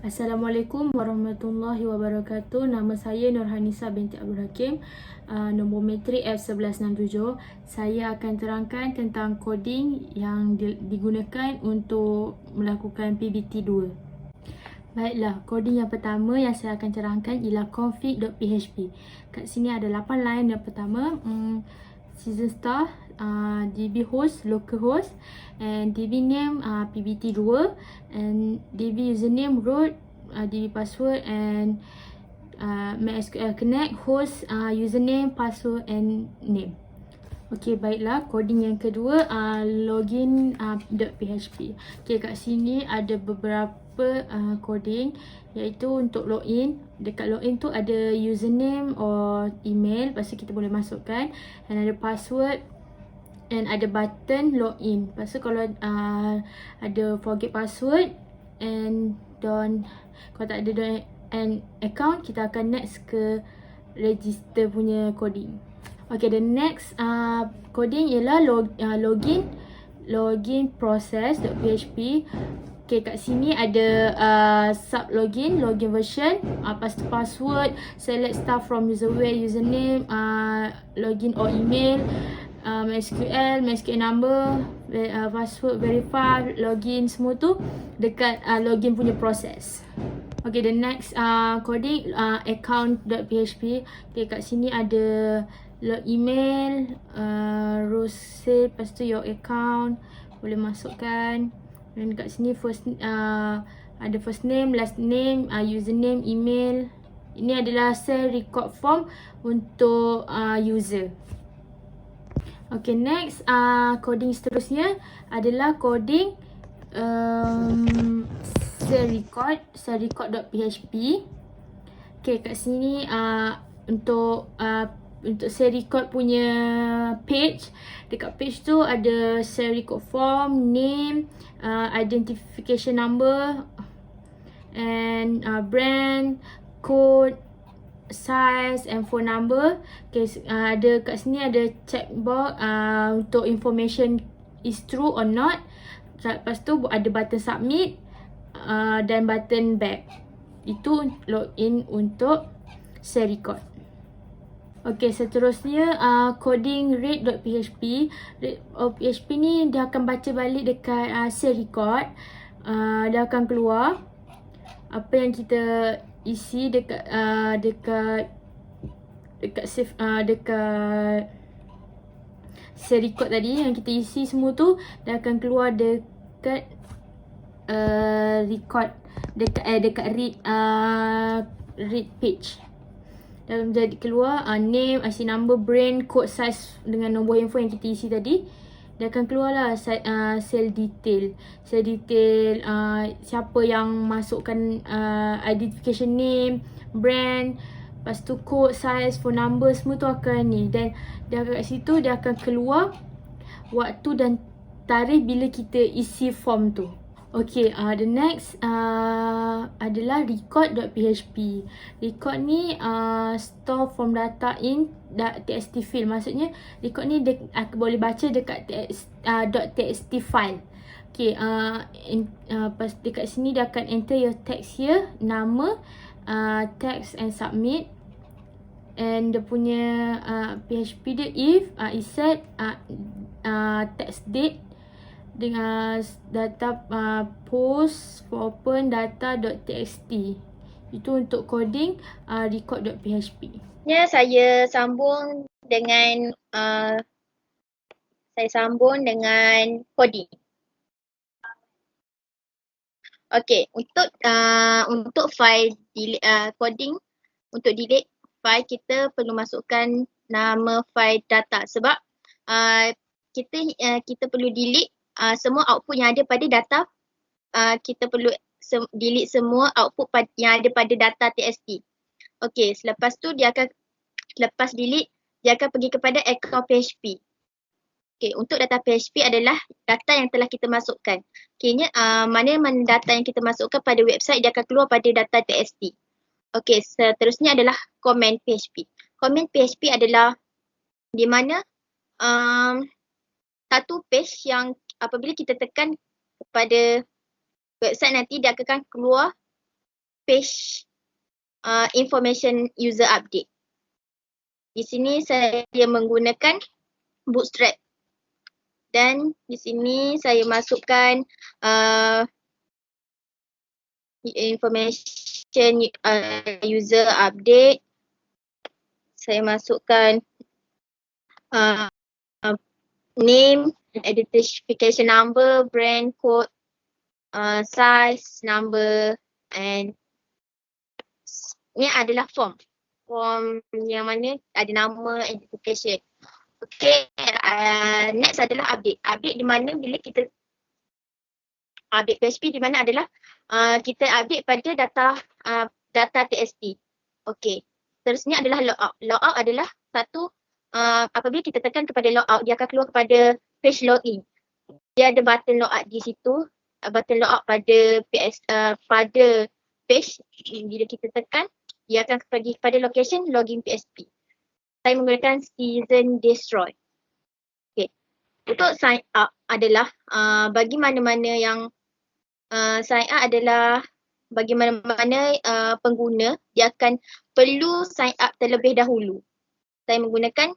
Assalamualaikum warahmatullahi wabarakatuh. Nama saya Nurhanisa binti Abdul Hakim, nombor matrik F1167. Saya akan terangkan tentang coding yang digunakan untuk melakukan PBT2. Baiklah, coding yang pertama yang saya akan terangkan ialah config.php. Kat sini ada 8 line. Yang pertama, season star, db host, localhost, and db name pbt2, and db username root, db password, and MySQL Connect, host, username, password, and name. Okey, baiklah. Coding yang kedua, login.php. Okey, kat sini ada beberapa coding, iaitu untuk login. Dekat login tu ada username or email, lepas tu kita boleh masukkan, dan ada password, and ada button login. Lepas tu kalau ada forget password and kalau tak ada and account, kita akan next ke register punya coding. Okay, the next coding ialah login process.php. Okay, kat sini ada sub login version, lepas tu password, select stuff from userware, username, login or email, MySQL number, password, verify, login, semua tu dekat login punya proses. Okay, the next coding account.php. Okay, kat sini ada log email, row save, lepas tu your account, boleh masukkan. Dan kat sini ada first name, last name, username, email. Ini adalah cell record form untuk user. Okay, next coding seterusnya adalah coding cell record.php. Okay, kat sini untuk cell record punya page. Dekat page tu ada cell record form, name, identification number, and brand, code, size, and phone number. Okay, ada kat sini ada checkbox untuk information is true or not. Lepas tu ada button submit dan button back. Itu login untuk share record. Okay, seterusnya coding rate.php. Rate.php ni dia akan baca balik dekat share record. Dia akan keluar apa yang kita isi dekat share record tadi, yang kita isi semua tu dia akan keluar dekat record, dekat read page. Dan jadi keluar name, IC number, brand, code, size dengan nombor handphone yang kita isi tadi. Dia akan keluar lah cell detail. Siapa yang masukkan identification name, brand, lepas tu code, size, phone number, semua tu akan ni. Dan kat situ dia akan keluar waktu dan tarikh bila kita isi form tu. Okay, the next adalah record.php. Record ni store from data in txt file. Maksudnya record ni boleh baca dekat .txt file. Okay, pas dekat sini dia akan enter your text here, nama, text, and submit. And dia punya PHP dia if is set text date dengan data post for open data.txt. Itu untuk coding record.php. Ya, saya sambung dengan coding. Okey, untuk file coding, untuk delete file, kita perlu masukkan nama file data, sebab kita perlu delete semua output yang ada pada data. Kita perlu delete semua output yang ada pada data txt. Okey, selepas tu lepas delete, dia akan pergi kepada account PHP. Okey, untuk data PHP adalah data yang telah kita masukkan. Okeynya mana-mana data yang kita masukkan pada website, dia akan keluar pada data txt. Okey, seterusnya adalah comment PHP. Comment PHP adalah di mana satu page yang apabila kita tekan kepada website nanti, dia akan keluar page information user update. Di sini saya menggunakan Bootstrap dan di sini saya masukkan information user update. Saya masukkan name, identification number, brand code, size, number, and ni adalah form yang mana ada nama, identification. Okay, next adalah update. Update di mana bila kita update PHP di mana adalah kita update pada data TXT. Okay, seterusnya adalah logout. Logout adalah satu apabila kita tekan kepada logout, dia akan keluar kepada page login. Dia ada button logout di situ, button logout pada page. Bila kita tekan, dia akan pergi kepada location login PHP. Saya menggunakan season destroy. Okay. Untuk sign up adalah bagi mana-mana yang sign up adalah bagi mana-mana pengguna, dia akan perlu sign up terlebih dahulu. Saya menggunakan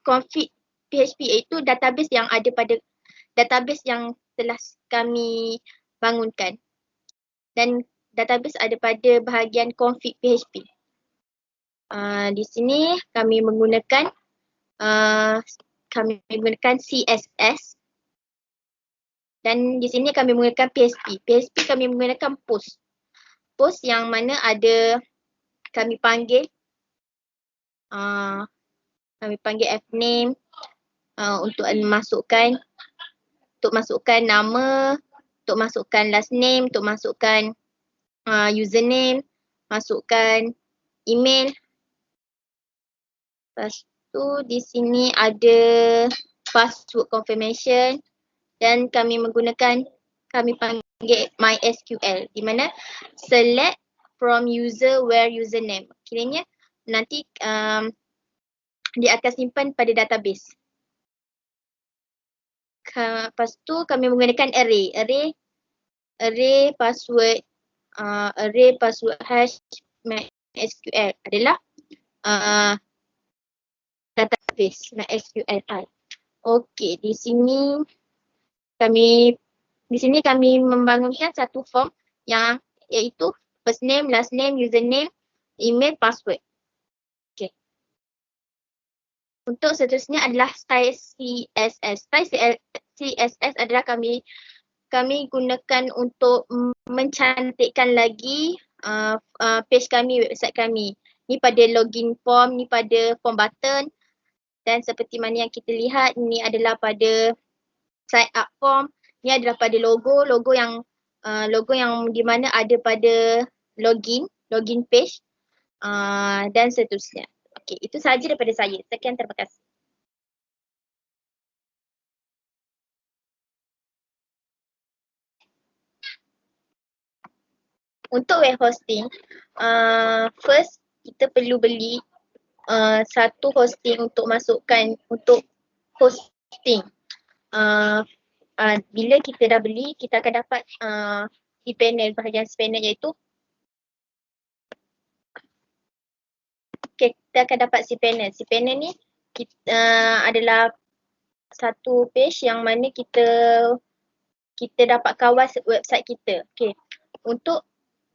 config PHP, iaitu database yang ada pada database yang telah kami bangunkan. Dan database ada pada bahagian config PHP. Di sini kami menggunakan CSS dan di sini kami menggunakan PHP. PHP kami menggunakan post. Post yang mana ada kami panggil fname untuk masukkan nama, untuk masukkan last name, untuk masukkan username, masukkan email. Lepas tu di sini ada password confirmation dan kami panggil MySQL di mana select from user where username. Kiranya nanti dia akan simpan pada database. Lepas tu kami menggunakan array password hash MySQL adalah database MySQL file. Okey, di sini kami membangunkan satu form yang iaitu first name, last name, username, email, password. Okey. Untuk seterusnya adalah style CSS. Style CSS adalah kami gunakan untuk mencantikkan lagi page kami, website kami. Ni pada login form, ni pada form button. Dan seperti mana yang kita lihat, ni adalah pada sign up form, ni adalah pada logo yang di mana ada pada login page dan seterusnya. Okey, itu sahaja daripada saya. Sekian, terima kasih. Untuk web hosting, first kita perlu beli satu hosting untuk masukkan untuk hosting. Bila kita dah beli, kita akan dapat cPanel, bahagian cPanel iaitu kita akan dapat cPanel. cPanel ni adalah satu page yang mana kita dapat kawal website kita. Okay. Untuk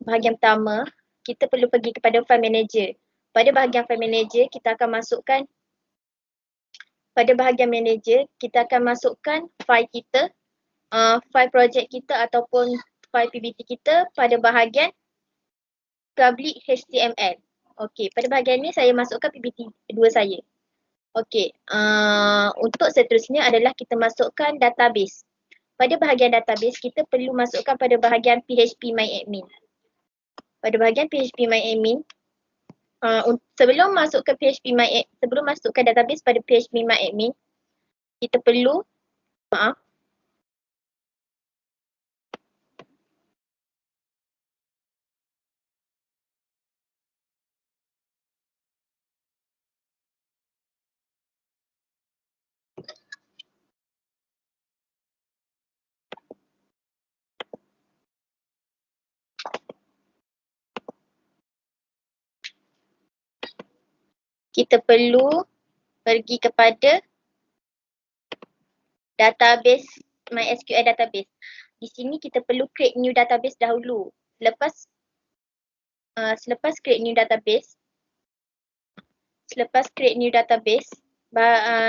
bahagian pertama, kita perlu pergi kepada file manager. Pada bahagian file manager, kita akan masukkan file kita, file projek kita ataupun file PBT kita pada bahagian public HTML. Okey, pada bahagian ni saya masukkan PBT 2 saya. Okey, untuk seterusnya adalah kita masukkan database. Pada bahagian database, kita perlu masukkan pada bahagian PHP MyAdmin. Pada bahagian PHP MyAdmin, sebelum masukkan database pada PHP MyAdmin, kita perlu kita perlu pergi kepada database, MySQL database. Di sini kita perlu create new database dahulu. Selepas create new database,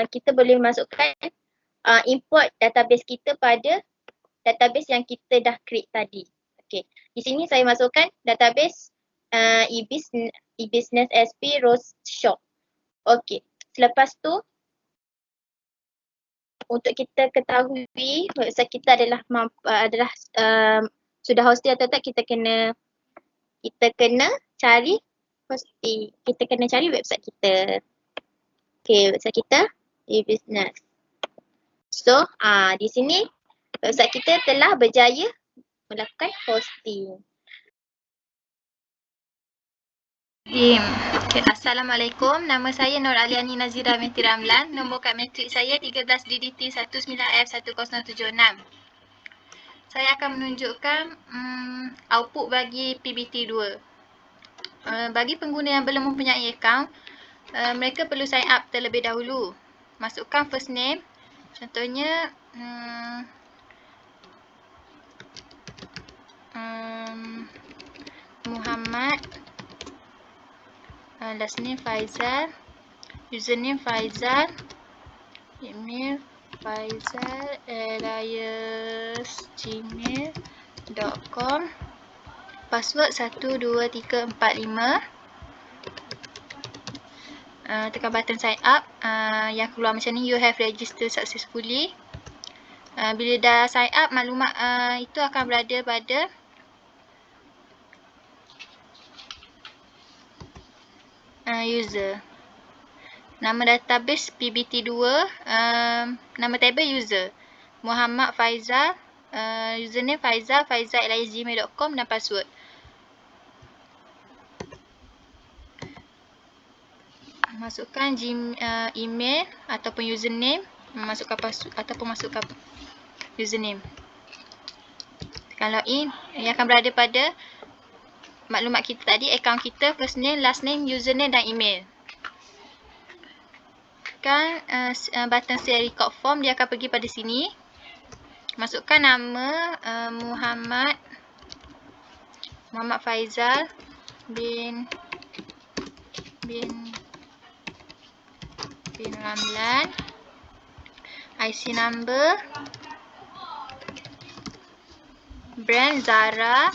kita boleh masukkan import database kita pada database yang kita dah create tadi. Okey, di sini saya masukkan database e-business SP Rose Shop. Okey, selepas tu untuk kita ketahui website kita adalah sudah hosting atau tak, kita kena cari hosting. Kita kena cari website kita. Okey, website kita e-business. So, di sini website kita telah berjaya melakukan hosting. Okay. Assalamualaikum, nama saya Nur Aliani Nazira binti Ramlan. Nombor kad matrik saya 13 DDT 19F1076. Saya akan menunjukkan output bagi PBT2. Bagi pengguna yang belum mempunyai akaun, mereka perlu sign up terlebih dahulu. Masukkan first name, contohnya Muhammad, last name Faizal, username Faizal, email faizal@gmail.com, password 12345. Tekan button sign up. Yang keluar macam ni, you have registered successfully. Bila dah sign up, maklumat itu akan berada pada user. Nama database PBT2, nama table user Muhammad Faizal, username faizal@gmail.com dan password. Masukkan email ataupun username, masukkan password ataupun masukkan username. Tekan login, ia akan berada pada maklumat kita tadi, akaun kita, first name, last name, username dan email. Tekan button share record form, dia akan pergi pada sini. Masukkan nama Muhammad Faizal bin Ramlan, IC number, brand Zara,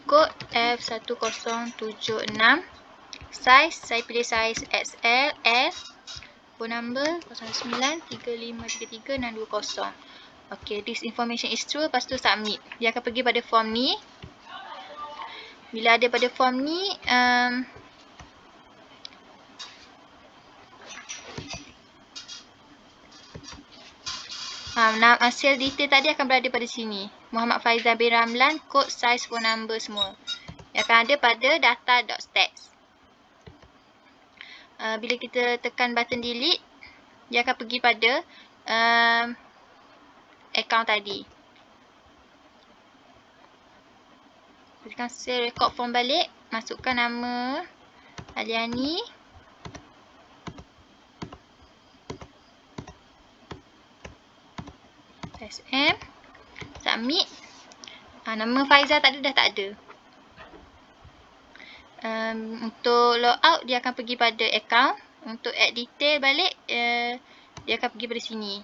kod F1076, size, saya pilih size XL, L, phone number 0935333620. Okay, this information is true, lepas tu submit. Dia akan pergi pada form ni. Bila ada pada form ni, sales detail tadi akan berada pada sini. Muhammad Faizal bin Ramlan, kod, size, phone number semua. Dia akan ada pada data.stats. Bila kita tekan button delete, dia akan pergi pada akaun tadi. Tekan save record form balik, masukkan nama Aliani, SM, submit. Nama Faizal tadi dah tak ada. Untuk logout, dia akan pergi pada akaun. Untuk add detail balik, dia akan pergi pada sini.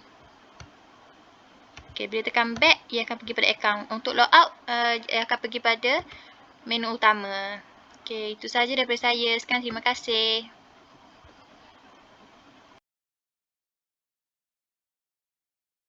Okay, bila tekan back, dia akan pergi pada akaun. Untuk logout, dia akan pergi pada menu utama. Okay, itu sahaja daripada saya. Sekian, terima kasih.